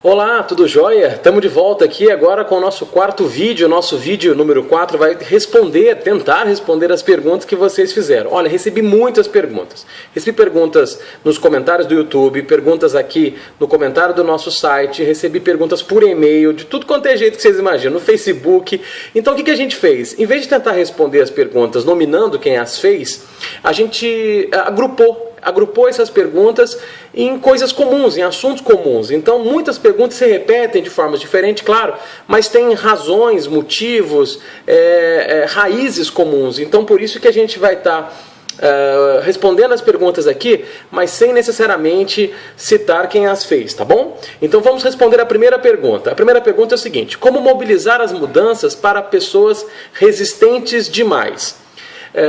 Olá, tudo jóia? Estamos de volta aqui agora com o nosso quarto vídeo. Nosso vídeo número 4 vai tentar responder as perguntas que vocês fizeram. Olha, recebi muitas perguntas. Recebi perguntas nos comentários do YouTube, perguntas aqui no comentário do nosso site, recebi perguntas por e-mail, de tudo quanto é jeito que vocês imaginam, no Facebook. Então o que a gente fez? Em vez de tentar responder as perguntas nominando quem as fez, a gente agrupou essas perguntas em coisas comuns, em assuntos comuns. Então, muitas perguntas se repetem de formas diferentes, claro, mas tem razões, motivos, raízes comuns. Então, por isso que a gente vai estar respondendo as perguntas aqui, mas sem necessariamente citar quem as fez, tá bom? Então, vamos responder a primeira pergunta. A primeira pergunta é o seguinte: como mobilizar as mudanças para pessoas resistentes demais?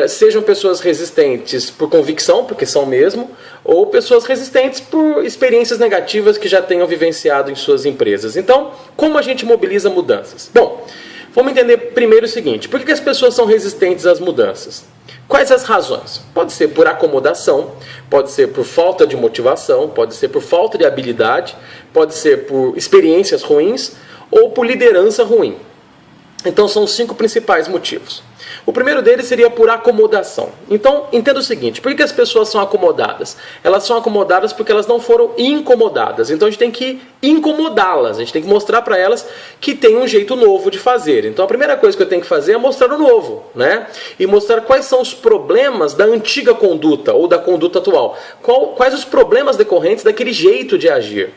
Sejam pessoas resistentes por convicção, porque são mesmo, ou pessoas resistentes por experiências negativas que já tenham vivenciado em suas empresas. Então, como a gente mobiliza mudanças? Bom, vamos entender primeiro o seguinte: por que as pessoas são resistentes às mudanças? Quais as razões? Pode ser por acomodação, pode ser por falta de motivação, pode ser por falta de habilidade, pode ser por experiências ruins ou por liderança ruim. Então, são os 5 principais motivos. O primeiro deles seria por acomodação. Então, entenda o seguinte: por que as pessoas são acomodadas? Elas são acomodadas porque elas não foram incomodadas. Então, a gente tem que incomodá-las. A gente tem que mostrar para elas que tem um jeito novo de fazer. Então, a primeira coisa que eu tenho que fazer é mostrar o novo, né? E mostrar quais são os problemas da antiga conduta ou da conduta atual. Quais os problemas decorrentes daquele jeito de agir.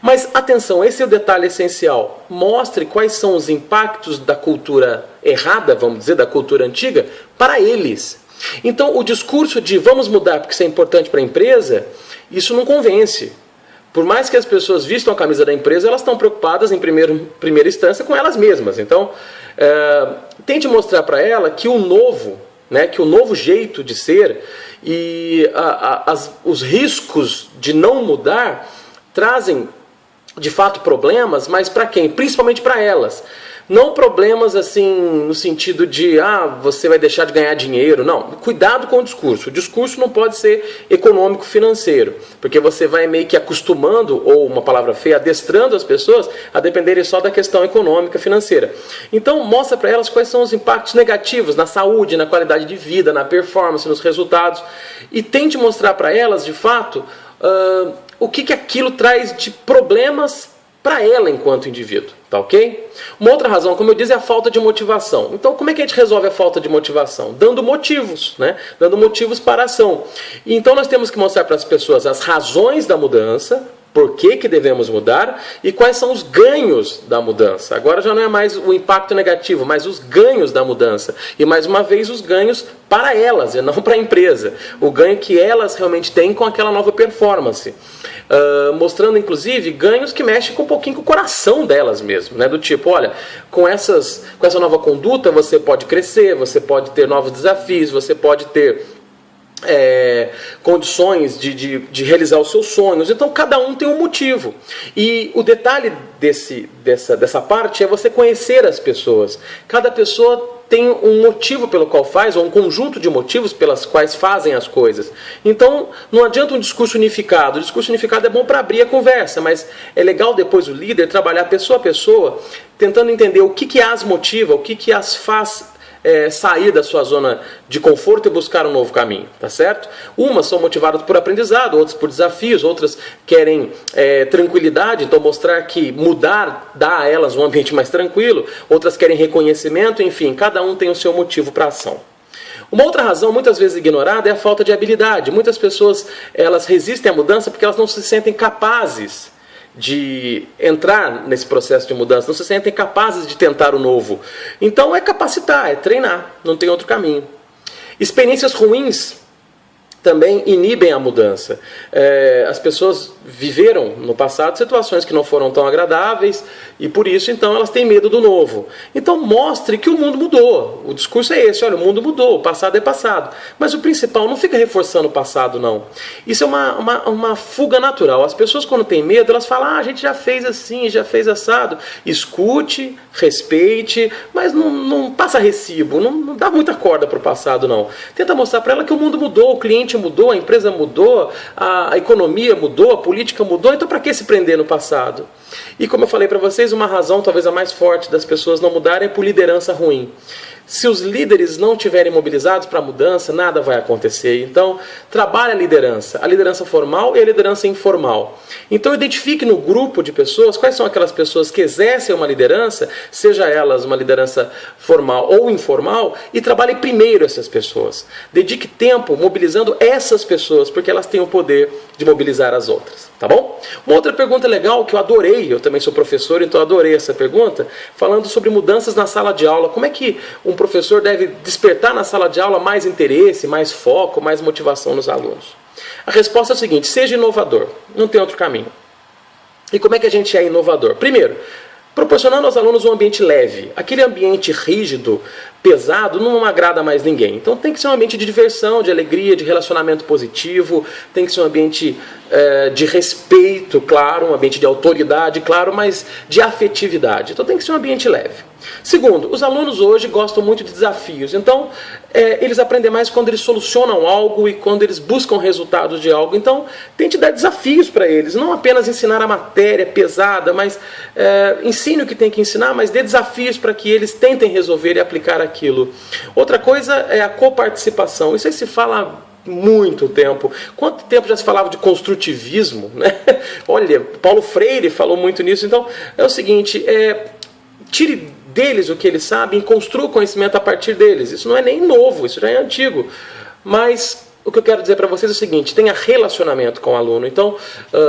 Mas, atenção, esse é o detalhe essencial. Mostre quais são os impactos da cultura errada, vamos dizer, da cultura antiga, para eles. Então, o discurso de vamos mudar porque isso é importante para a empresa, isso não convence. Por mais que as pessoas vistam a camisa da empresa, elas estão preocupadas em primeira instância com elas mesmas. Então, tente mostrar para ela que o novo, né, que o novo jeito de ser e os riscos de não mudar trazem de fato problemas, mas para quem? Principalmente para elas. Não problemas assim no sentido de você vai deixar de ganhar dinheiro. Não, cuidado com o discurso. O discurso não pode ser econômico-financeiro, porque você vai meio que acostumando, ou uma palavra feia, adestrando as pessoas a dependerem só da questão econômica financeira. Então mostra para elas quais são os impactos negativos na saúde, na qualidade de vida, na performance, nos resultados, e tente mostrar para elas de fato o que aquilo traz de problemas para ela enquanto indivíduo, tá ok? Uma outra razão, como eu disse, é a falta de motivação. Então, como é que a gente resolve a falta de motivação? Dando motivos, né? Dando motivos para a ação. Então, nós temos que mostrar para as pessoas as razões da mudança, por que devemos mudar e quais são os ganhos da mudança. Agora já não é mais o impacto negativo, mas os ganhos da mudança. E mais uma vez os ganhos para elas e não para a empresa. O ganho que elas realmente têm com aquela nova performance. Mostrando inclusive ganhos que mexem com um pouquinho com o coração delas mesmo, né? Do tipo, olha, com essa nova conduta você pode crescer, você pode ter novos desafios, você pode ter condições de realizar os seus sonhos. Então cada um tem um motivo. E o detalhe dessa parte é você conhecer as pessoas. Cada pessoa tem um motivo pelo qual faz, ou um conjunto de motivos pelas quais fazem as coisas. Então não adianta um discurso unificado. O discurso unificado é bom para abrir a conversa, mas é legal depois o líder trabalhar pessoa a pessoa, tentando entender o que as motiva, o que as faz sair da sua zona de conforto e buscar um novo caminho, tá certo? Umas são motivadas por aprendizado, outras por desafios, outras querem tranquilidade, então mostrar que mudar dá a elas um ambiente mais tranquilo, outras querem reconhecimento, enfim, cada um tem o seu motivo para a ação. Uma outra razão, muitas vezes ignorada, é a falta de habilidade. Muitas pessoas elas resistem à mudança porque elas não se sentem capazes de entrar nesse processo de mudança, não se sentem capazes de tentar o novo. Então é capacitar, é treinar, não tem outro caminho. Experiências ruins também inibem a mudança. As pessoas viveram no passado situações que não foram tão agradáveis e por isso então elas têm medo do novo. Então mostre que o mundo mudou. O discurso é esse: olha, o mundo mudou, o passado é passado. Mas o principal, não fica reforçando o passado não. Isso é uma fuga natural. As pessoas quando têm medo, elas falam: a gente já fez assim, já fez assado. Escute, respeite, mas não passa recibo, não dá muita corda para o passado não. Tenta mostrar para ela que o mundo mudou, o cliente mudou, a empresa mudou, a economia mudou, a política mudou, então para que se prender no passado? E como eu falei para vocês, uma razão talvez a mais forte das pessoas não mudarem é por liderança ruim. Se os líderes não estiverem mobilizados para a mudança, nada vai acontecer. Então, trabalhe a liderança formal e a liderança informal. Então, identifique no grupo de pessoas quais são aquelas pessoas que exercem uma liderança, seja elas uma liderança formal ou informal, e trabalhe primeiro essas pessoas. Dedique tempo mobilizando essas pessoas, porque elas têm o poder de mobilizar as outras. Tá bom? Uma outra pergunta legal que eu adorei, eu também sou professor, então eu adorei essa pergunta, falando sobre mudanças na sala de aula. Como é que um professor deve despertar na sala de aula mais interesse, mais foco, mais motivação nos alunos? A resposta é a seguinte: seja inovador, não tem outro caminho. E como é que a gente é inovador? Primeiro, proporcionando aos alunos um ambiente leve. Aquele ambiente rígido, pesado, não agrada mais ninguém. Então tem que ser um ambiente de diversão, de alegria, de relacionamento positivo, tem que ser um ambiente de respeito, claro, um ambiente de autoridade, claro, mas de afetividade. Então tem que ser um ambiente leve. Segundo, os alunos hoje gostam muito de desafios. Então eles aprendem mais quando eles solucionam algo e quando eles buscam resultados de algo. Então tente dar desafios para eles, não apenas ensinar a matéria pesada, mas ensine o que tem que ensinar, mas dê desafios para que eles tentem resolver e aplicar aquilo. Outra coisa é a coparticipação. Isso aí se fala muito tempo. Quanto tempo já se falava de construtivismo, né? Olha, Paulo Freire falou muito nisso. Então é o seguinte, tire deles o que eles sabem e construa o conhecimento a partir deles. Isso não é nem novo, isso já é antigo. Mas o que eu quero dizer para vocês é o seguinte: tenha relacionamento com o aluno. Então,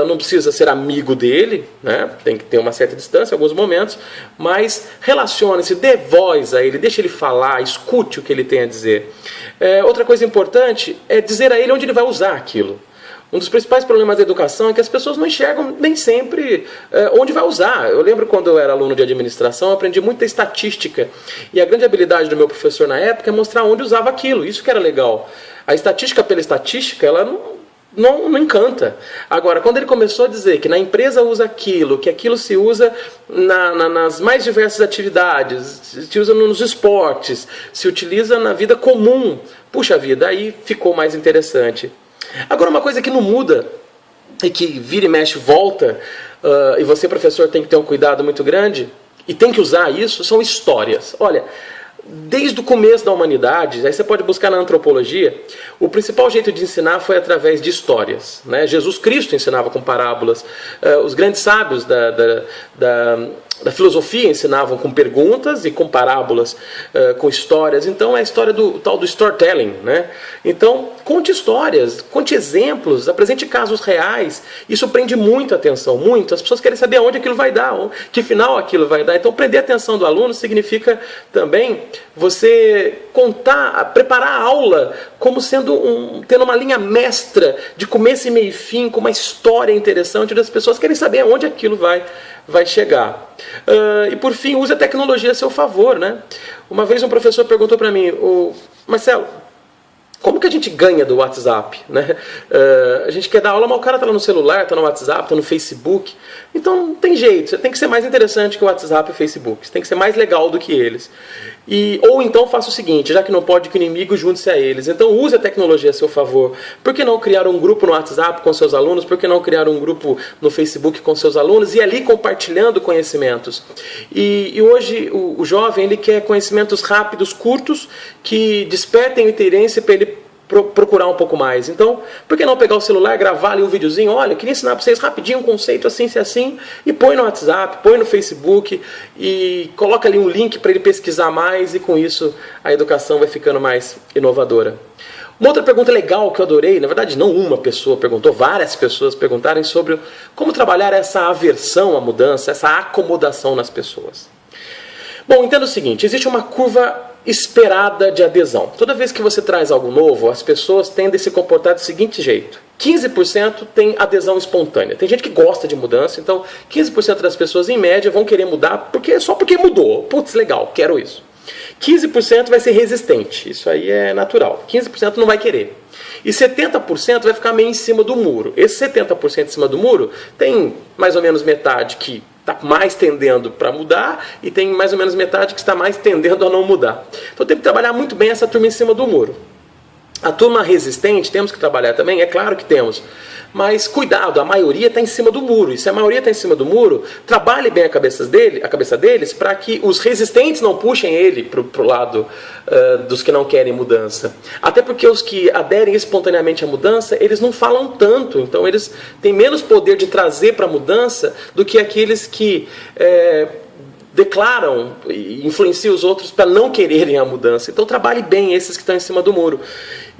não precisa ser amigo dele, né? Tem que ter uma certa distância em alguns momentos, mas relacione-se, dê voz a ele, deixe ele falar, escute o que ele tem a dizer. Outra coisa importante é dizer a ele onde ele vai usar aquilo. Um dos principais problemas da educação é que as pessoas não enxergam nem sempre onde vai usar. Eu lembro quando eu era aluno de administração, eu aprendi muita estatística. E a grande habilidade do meu professor na época é mostrar onde usava aquilo. Isso que era legal. A estatística pela estatística, ela não encanta. Agora, quando ele começou a dizer que na empresa usa aquilo, que aquilo se usa nas mais diversas atividades, se usa nos esportes, se utiliza na vida comum, puxa vida, aí ficou mais interessante. Agora, uma coisa que não muda e que vira e mexe volta, e você, professor, tem que ter um cuidado muito grande e tem que usar isso, são histórias. Olha, desde o começo da humanidade, aí você pode buscar na antropologia, o principal jeito de ensinar foi através de histórias, né? Jesus Cristo ensinava com parábolas, os grandes sábios da filosofia ensinavam com perguntas e com parábolas, com histórias. Então é a história do tal do storytelling, né? Então conte histórias, conte exemplos, apresente casos reais. Isso prende muito a atenção, muito. As pessoas querem saber aonde aquilo vai dar, que final aquilo vai dar. Então prender a atenção do aluno significa também você preparar a aula como tendo uma linha mestra de começo e meio e fim, com uma história interessante, onde as pessoas querem saber aonde aquilo vai chegar. E por fim, use a tecnologia a seu favor, né? Uma vez um professor perguntou para mim: Marcelo, como que a gente ganha do WhatsApp, né? A gente quer dar aula, mas o cara está lá no celular, está no WhatsApp, está no Facebook. Então não tem jeito, você tem que ser mais interessante que o WhatsApp e o Facebook. Você tem que ser mais legal do que eles. Ou então faça o seguinte: já que não pode que o inimigo, junte-se a eles. Então use a tecnologia a seu favor. Por que não criar um grupo no WhatsApp com seus alunos? Por que não criar um grupo no Facebook com seus alunos? E ali compartilhando conhecimentos. E hoje o jovem, ele quer conhecimentos rápidos, curtos, que despertem o interesse para ele procurar um pouco mais. Então, por que não pegar o celular, gravar ali um videozinho? Olha, eu queria ensinar para vocês rapidinho um conceito assim, assim, e põe no WhatsApp, põe no Facebook e coloca ali um link para ele pesquisar mais, e com isso a educação vai ficando mais inovadora. Uma outra pergunta legal que eu adorei, na verdade não uma pessoa perguntou, várias pessoas perguntaram sobre como trabalhar essa aversão à mudança, essa acomodação nas pessoas. Bom, entenda o seguinte: existe uma curva esperada de adesão. Toda vez que você traz algo novo, as pessoas tendem a se comportar do seguinte jeito: 15% tem adesão espontânea. Tem gente que gosta de mudança, então 15% das pessoas, em média, vão querer mudar só porque mudou. Putz, legal, quero isso. 15% vai ser resistente, isso aí é natural. 15% não vai querer. E 70% vai ficar meio em cima do muro. Esse 70% em cima do muro tem mais ou menos metade que está mais tendendo para mudar e tem mais ou menos metade que está mais tendendo a não mudar. Então tem que trabalhar muito bem essa turma em cima do muro. A turma resistente, temos que trabalhar também? É claro que temos. Mas cuidado, a maioria está em cima do muro. E se a maioria está em cima do muro, trabalhe bem a cabeça deles para que os resistentes não puxem ele para o lado dos que não querem mudança. Até porque os que aderem espontaneamente à mudança, eles não falam tanto. Então eles têm menos poder de trazer para a mudança do que aqueles que declaram e influenciam os outros para não quererem a mudança. Então trabalhe bem esses que estão em cima do muro.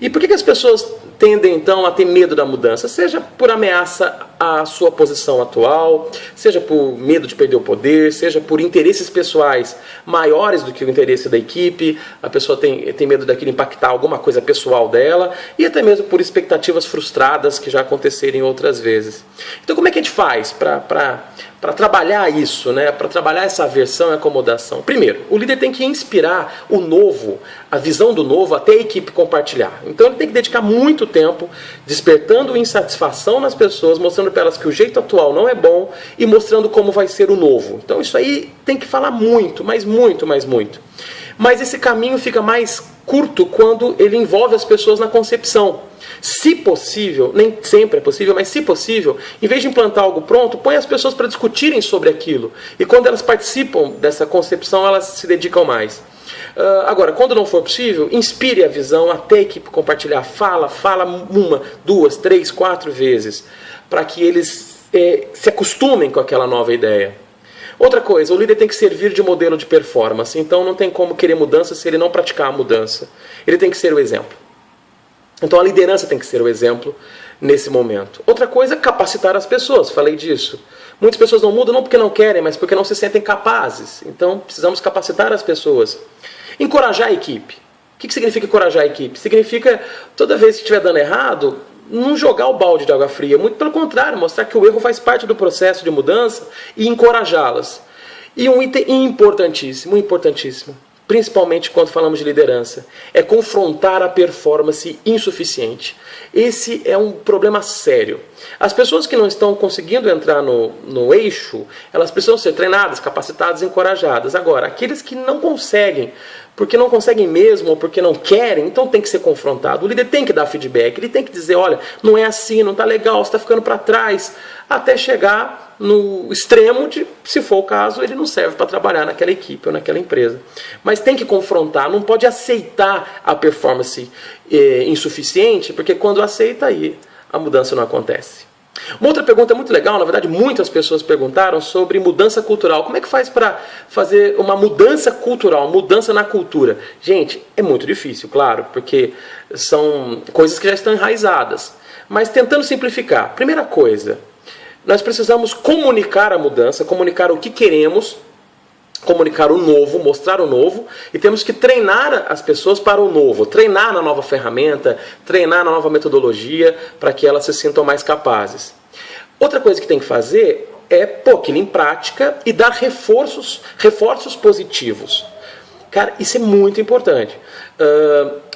E por que as pessoas tendem então a ter medo da mudança? Seja por ameaça à sua posição atual, seja por medo de perder o poder, seja por interesses pessoais maiores do que o interesse da equipe, a pessoa tem medo daquilo impactar alguma coisa pessoal dela, e até mesmo por expectativas frustradas que já aconteceram outras vezes. Então como é que a gente faz para trabalhar isso, né? Para trabalhar essa aversão e acomodação? Primeiro, o líder tem que inspirar o novo, a visão do novo até a equipe compartilhar. Então ele tem que dedicar muito tempo despertando insatisfação nas pessoas, mostrando para elas que o jeito atual não é bom e mostrando como vai ser o novo. Então isso aí tem que falar muito, mas muito, mas muito. Mas esse caminho fica mais curto quando ele envolve as pessoas na concepção. Se possível, nem sempre é possível, mas se possível, em vez de implantar algo pronto, põe as pessoas para discutirem sobre aquilo. E quando elas participam dessa concepção, elas se dedicam mais. Agora, quando não for possível, inspire a visão até a equipe compartilhar. Fala 1, 2, 3, 4 vezes, para que eles se acostumem com aquela nova ideia. Outra coisa, o líder tem que servir de modelo de performance. Então não tem como querer mudança se ele não praticar a mudança. Ele tem que ser o exemplo. Então a liderança tem que ser o exemplo nesse momento. Outra coisa é capacitar as pessoas, falei disso. Muitas pessoas não mudam não porque não querem, mas porque não se sentem capazes. Então precisamos capacitar as pessoas. Encorajar a equipe. O que significa encorajar a equipe? Significa, toda vez que estiver dando errado, não jogar o balde de água fria. Muito pelo contrário, mostrar que o erro faz parte do processo de mudança e encorajá-las. E um item importantíssimo, principalmente quando falamos de liderança, é confrontar a performance insuficiente. Esse é um problema sério. As pessoas que não estão conseguindo entrar no eixo, elas precisam ser treinadas, capacitadas, encorajadas. Agora, aqueles que não conseguem, porque não conseguem mesmo ou porque não querem, então tem que ser confrontado. O líder tem que dar feedback, ele tem que dizer, olha, não é assim, não está legal, você está ficando para trás, até chegar no extremo de, se for o caso, ele não serve para trabalhar naquela equipe ou naquela empresa. Mas tem que confrontar, não pode aceitar a performance insuficiente, porque quando aceita aí, a mudança não acontece. Uma outra pergunta muito legal, na verdade muitas pessoas perguntaram sobre mudança cultural. Como é que faz para fazer uma mudança cultural, mudança na cultura? Gente, é muito difícil, claro, porque são coisas que já estão enraizadas. Mas tentando simplificar, primeira coisa, nós precisamos comunicar a mudança, comunicar o que queremos, comunicar o novo, mostrar o novo, e temos que treinar as pessoas para o novo, treinar na nova ferramenta, treinar na nova metodologia, para que elas se sintam mais capazes. Outra coisa que tem que fazer é pôr aquilo em prática e dar reforços positivos. Cara, isso é muito importante.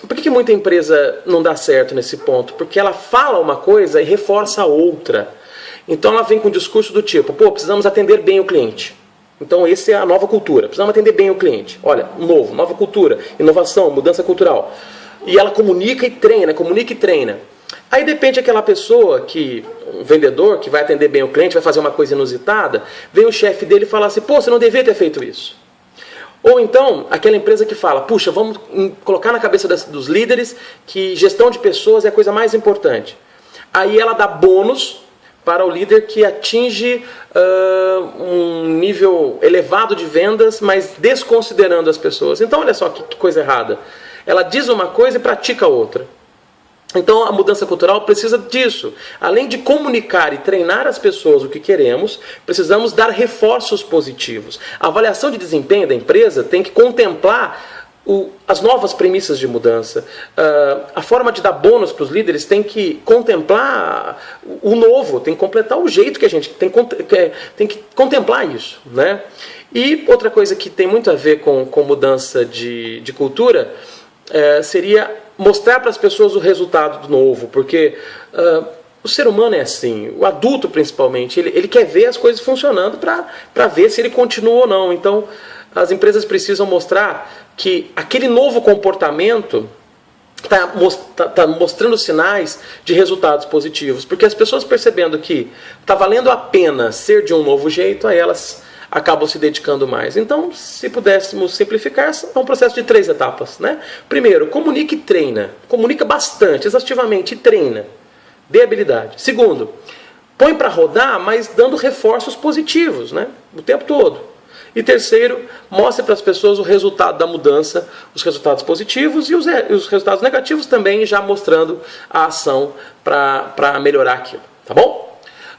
Por que muita empresa não dá certo nesse ponto? Porque ela fala uma coisa e reforça a outra. Então ela vem com um discurso do tipo, precisamos atender bem o cliente. Então essa é a nova cultura, precisamos atender bem o cliente. Olha, novo, nova cultura, inovação, mudança cultural. E ela comunica e treina. Aí depende daquela pessoa, um vendedor que vai atender bem o cliente, vai fazer uma coisa inusitada, vem o chefe dele e fala assim, você não devia ter feito isso. Ou então, aquela empresa que fala, puxa, vamos colocar na cabeça dos líderes que gestão de pessoas é a coisa mais importante. Aí ela dá bônus para o líder que atinge um nível elevado de vendas, mas desconsiderando as pessoas. Então, olha só que coisa errada. Ela diz uma coisa e pratica outra. Então, a mudança cultural precisa disso. Além de comunicar e treinar as pessoas o que queremos, precisamos dar reforços positivos. A avaliação de desempenho da empresa tem que contemplar as novas premissas de mudança. A forma de dar bônus para os líderes tem que contemplar o novo, tem que completar o jeito que a gente tem que contemplar isso, né? E outra coisa que tem muito a ver com mudança de cultura seria mostrar para as pessoas o resultado do novo, porque o ser humano é assim, o adulto principalmente, ele quer ver as coisas funcionando para ver se ele continua ou não. Então as empresas precisam mostrar que aquele novo comportamento está mostrando sinais de resultados positivos, porque as pessoas percebendo que está valendo a pena ser de um novo jeito, aí elas acabam se dedicando mais. Então, se pudéssemos simplificar, é um processo de 3 etapas, né? Primeiro, comunique e treina. Comunica bastante, exaustivamente, e treina. Dê habilidade. Segundo, põe para rodar, mas dando reforços positivos, né? O tempo todo. E terceiro, mostre para as pessoas o resultado da mudança, os resultados positivos e os resultados negativos também, já mostrando a ação para melhorar aquilo. Tá bom?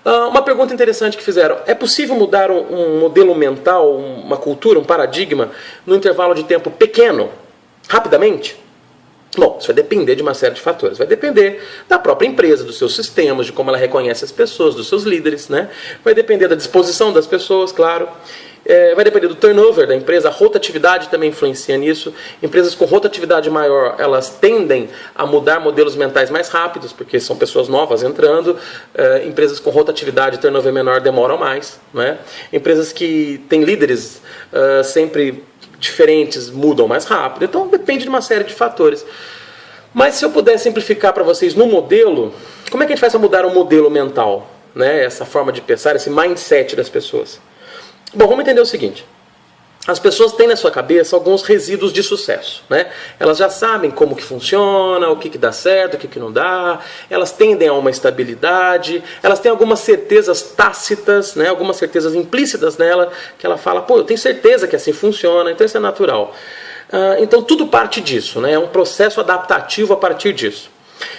Uma pergunta interessante que fizeram: é possível mudar um modelo mental, uma cultura, um paradigma, no intervalo de tempo pequeno, rapidamente? Bom, isso vai depender de uma série de fatores. Vai depender da própria empresa, dos seus sistemas, de como ela reconhece as pessoas, dos seus líderes, né? Vai depender da disposição das pessoas, claro. Vai depender do turnover da empresa, a rotatividade também influencia nisso. Empresas com rotatividade maior, elas tendem a mudar modelos mentais mais rápidos, porque são pessoas novas entrando. Empresas com rotatividade e turnover menor demoram mais, né? Empresas que têm líderes sempre diferentes mudam mais rápido. Então depende de uma série de fatores. Mas se eu puder simplificar para vocês no modelo, como é que a gente faz para mudar um modelo mental, né? Essa forma de pensar, esse mindset das pessoas. Bom, vamos entender o seguinte. As pessoas têm na sua cabeça alguns resíduos de sucesso, né? Elas já sabem como que funciona, o que dá certo, o que não dá. Elas tendem a uma estabilidade. Elas têm algumas certezas tácitas, né? Algumas certezas implícitas nela, que ela fala, pô, eu tenho certeza que assim funciona, então isso é natural. Então tudo parte disso, né? É um processo adaptativo a partir disso.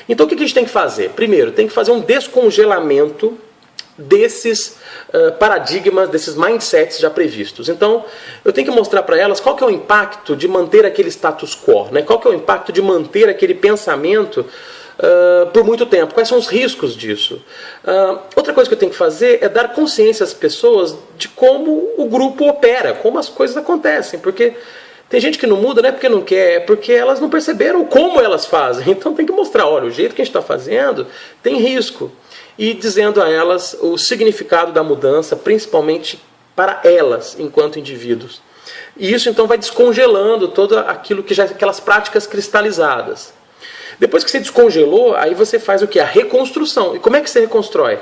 Então o que a gente tem que fazer? Primeiro, tem que fazer um descongelamento desses paradigmas, desses mindsets já previstos. Então, eu tenho que mostrar para elas qual que é o impacto de manter aquele status quo, né? Qual que é o impacto de manter aquele pensamento por muito tempo, quais são os riscos disso. Outra coisa que eu tenho que fazer é dar consciência às pessoas de como o grupo opera, como as coisas acontecem, porque tem gente que não muda, não é porque não quer, é porque elas não perceberam como elas fazem. Então tem que mostrar, olha, o jeito que a gente está fazendo tem risco. E dizendo a elas o significado da mudança, principalmente para elas, enquanto indivíduos. E isso então vai descongelando todo aquilo que já aquelas práticas cristalizadas. Depois que você descongelou, aí você faz o que? A reconstrução. E como é que você reconstrói?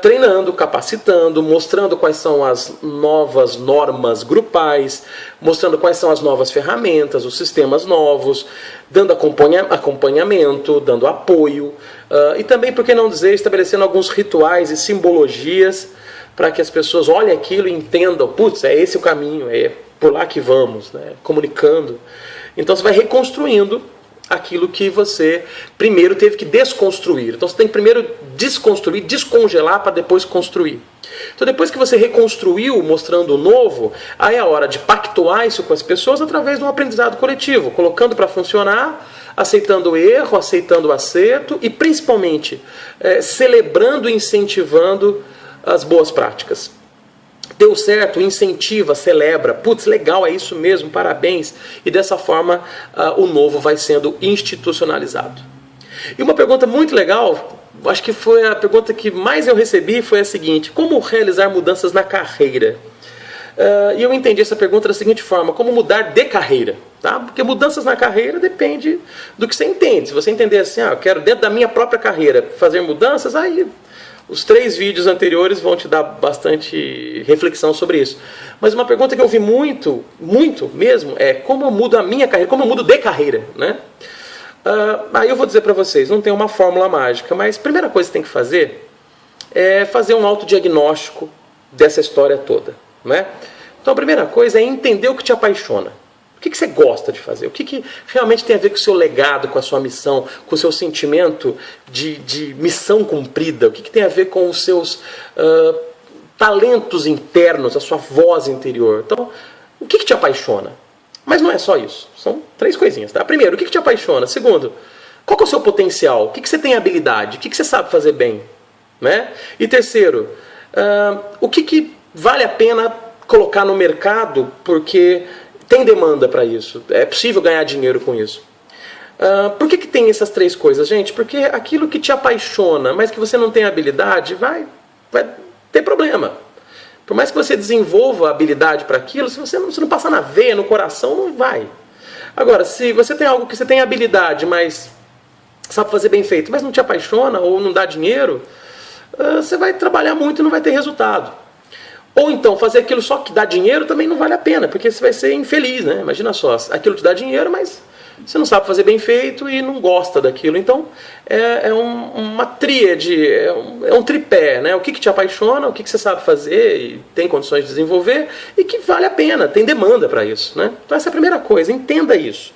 Treinando, capacitando, mostrando quais são as novas normas grupais, mostrando quais são as novas ferramentas, os sistemas novos, dando acompanhamento, dando apoio, e também, por que não dizer, estabelecendo alguns rituais e simbologias para que as pessoas olhem aquilo e entendam, putz, é esse o caminho, é por lá que vamos, né? Comunicando. Então você vai reconstruindo aquilo que você primeiro teve que desconstruir. Então você tem que primeiro desconstruir, descongelar para depois construir. Então depois que você reconstruiu, mostrando o novo, aí é a hora de pactuar isso com as pessoas através de um aprendizado coletivo, colocando para funcionar, aceitando o erro, aceitando o acerto e principalmente celebrando e incentivando as boas práticas. Deu certo, incentiva, celebra. Putz, legal, é isso mesmo, parabéns. E dessa forma o novo vai sendo institucionalizado. E uma pergunta muito legal, acho que foi a pergunta que mais eu recebi, foi a seguinte: como realizar mudanças na carreira? E eu entendi essa pergunta da seguinte forma: como mudar de carreira? Tá? Porque mudanças na carreira depende do que você entende. Se você entender assim, eu quero dentro da minha própria carreira fazer mudanças, aí os 3 vídeos anteriores vão te dar bastante reflexão sobre isso. Mas uma pergunta que eu ouvi muito mesmo é: como eu mudo a minha carreira, como eu mudo de carreira, né? Aí eu vou dizer para vocês, não tem uma fórmula mágica, mas a primeira coisa que tem que fazer é fazer um autodiagnóstico dessa história toda, né? Então a primeira coisa é entender o que te apaixona. O que você gosta de fazer? O que realmente tem a ver com o seu legado, com a sua missão, com o seu sentimento de missão cumprida? O que tem a ver com os seus talentos internos, a sua voz interior? Então, o que te apaixona? Mas não é só isso. São 3 coisinhas. Tá? Primeiro, o que te apaixona? Segundo, qual que é o seu potencial? O que você tem habilidade? O que você sabe fazer bem? Né? E terceiro, o que vale a pena colocar no mercado porque tem demanda para isso? É possível ganhar dinheiro com isso? Por que tem essas 3 coisas, gente? Porque aquilo que te apaixona, mas que você não tem habilidade, vai ter problema. Por mais que você desenvolva habilidade para aquilo, se você não passar na veia, no coração, não vai. Agora, se você tem algo que você tem habilidade, mas sabe fazer bem feito, mas não te apaixona ou não dá dinheiro, você vai trabalhar muito e não vai ter resultado. Ou então, fazer aquilo só que dá dinheiro também não vale a pena, porque você vai ser infeliz, né? Imagina só, aquilo te dá dinheiro, mas você não sabe fazer bem feito e não gosta daquilo. Então, uma tríade, é um tripé, né? O que te apaixona, o que você sabe fazer e tem condições de desenvolver e que vale a pena, tem demanda para isso, né? Então, essa é a primeira coisa, entenda isso.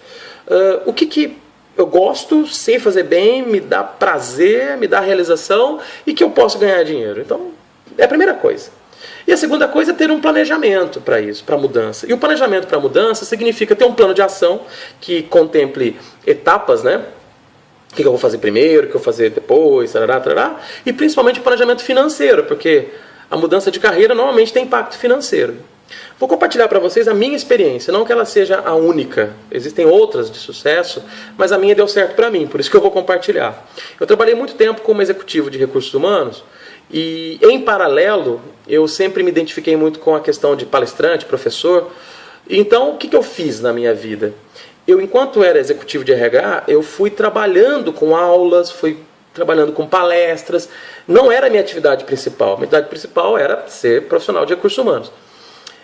O que eu gosto, sei fazer bem, me dá prazer, me dá realização e que eu posso ganhar dinheiro. Então, é a primeira coisa. E a segunda coisa é ter um planejamento para isso, para a mudança. E o planejamento para a mudança significa ter um plano de ação que contemple etapas, né? O que eu vou fazer primeiro, o que eu vou fazer depois, tarará. E principalmente o planejamento financeiro, porque a mudança de carreira normalmente tem impacto financeiro. Vou compartilhar para vocês a minha experiência, não que ela seja a única. Existem outras de sucesso, mas a minha deu certo para mim, por isso que eu vou compartilhar. Eu trabalhei muito tempo como executivo de recursos humanos e, em paralelo, eu sempre me identifiquei muito com a questão de palestrante, professor. Então, o que eu fiz na minha vida? Eu, enquanto era executivo de RH, eu fui trabalhando com aulas, fui trabalhando com palestras. Não era a minha atividade principal. A minha atividade principal era ser profissional de recursos humanos.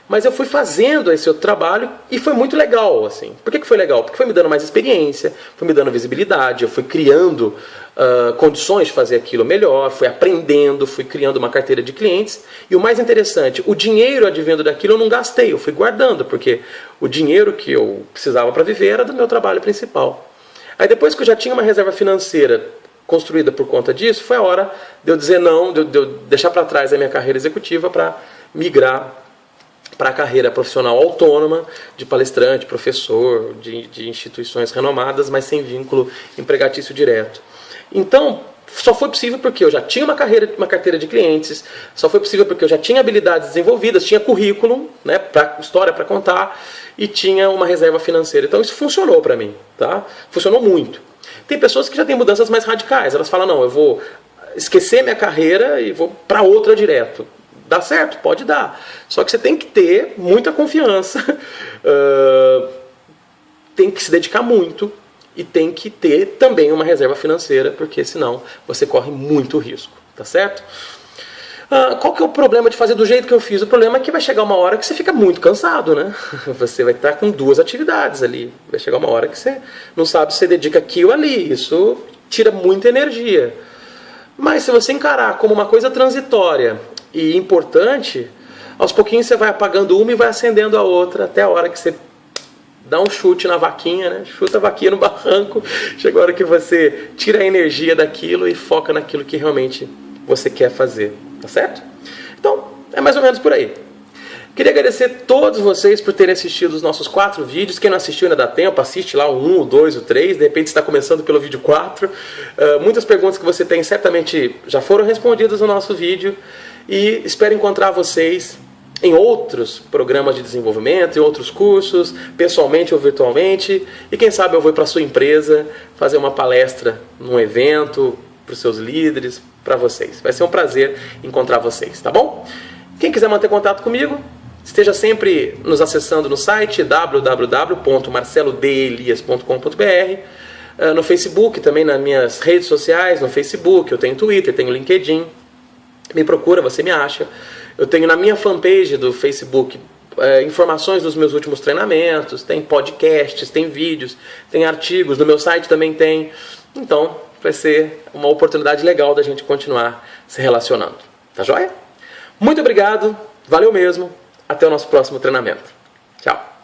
Mas eu fui fazendo esse outro trabalho e foi muito legal, assim. Por que foi legal? Porque foi me dando mais experiência, foi me dando visibilidade, eu fui criando condições de fazer aquilo melhor, fui aprendendo, fui criando uma carteira de clientes. E o mais interessante, o dinheiro advindo daquilo eu não gastei, eu fui guardando, porque o dinheiro que eu precisava para viver era do meu trabalho principal. Aí depois que eu já tinha uma reserva financeira construída por conta disso, foi a hora de eu dizer não, de eu deixar para trás a minha carreira executiva para migrar para a carreira profissional autônoma, de palestrante, professor, de instituições renomadas, mas sem vínculo empregatício direto. Então, só foi possível porque eu já tinha uma carteira de clientes, só foi possível porque eu já tinha habilidades desenvolvidas, tinha currículo, né, história para contar, e tinha uma reserva financeira. Então isso funcionou para mim, tá? Funcionou muito. Tem pessoas que já têm mudanças mais radicais, elas falam, não, eu vou esquecer minha carreira e vou para outra direto. Dá certo? Pode dar. Só que você tem que ter muita confiança, tem que se dedicar muito e tem que ter também uma reserva financeira, porque senão você corre muito risco, tá certo? Qual que é o problema de fazer do jeito que eu fiz? O problema é que vai chegar uma hora que você fica muito cansado, né? Você vai estar com duas atividades ali. Vai chegar uma hora que você não sabe se você dedica aqui ou ali. Isso tira muita energia. Mas se você encarar como uma coisa transitória e importante, aos pouquinhos você vai apagando uma e vai acendendo a outra, até a hora que você dá um chute na vaquinha, né? Chuta a vaquinha no barranco, chega a hora que você tira a energia daquilo e foca naquilo que realmente você quer fazer, tá certo? Então, é mais ou menos por aí. Queria agradecer a todos vocês por terem assistido os nossos 4 vídeos. Quem não assistiu ainda dá tempo, assiste lá o 1, o 2, o 3. De repente está começando pelo vídeo 4. Muitas perguntas que você tem certamente já foram respondidas no nosso vídeo. E espero encontrar vocês em outros programas de desenvolvimento, em outros cursos, pessoalmente ou virtualmente. E quem sabe eu vou para a sua empresa fazer uma palestra num evento, para os seus líderes, para vocês. Vai ser um prazer encontrar vocês, tá bom? Quem quiser manter contato comigo, esteja sempre nos acessando no site www.marcelodelias.com.br, no Facebook, também nas minhas redes sociais, no Facebook, eu tenho Twitter, tenho LinkedIn. Me procura, você me acha. Eu tenho na minha fanpage do Facebook informações dos meus últimos treinamentos, tem podcasts, tem vídeos, tem artigos, no meu site também tem. Então, vai ser uma oportunidade legal da gente continuar se relacionando. Tá joia? Muito obrigado, valeu mesmo, até o nosso próximo treinamento. Tchau!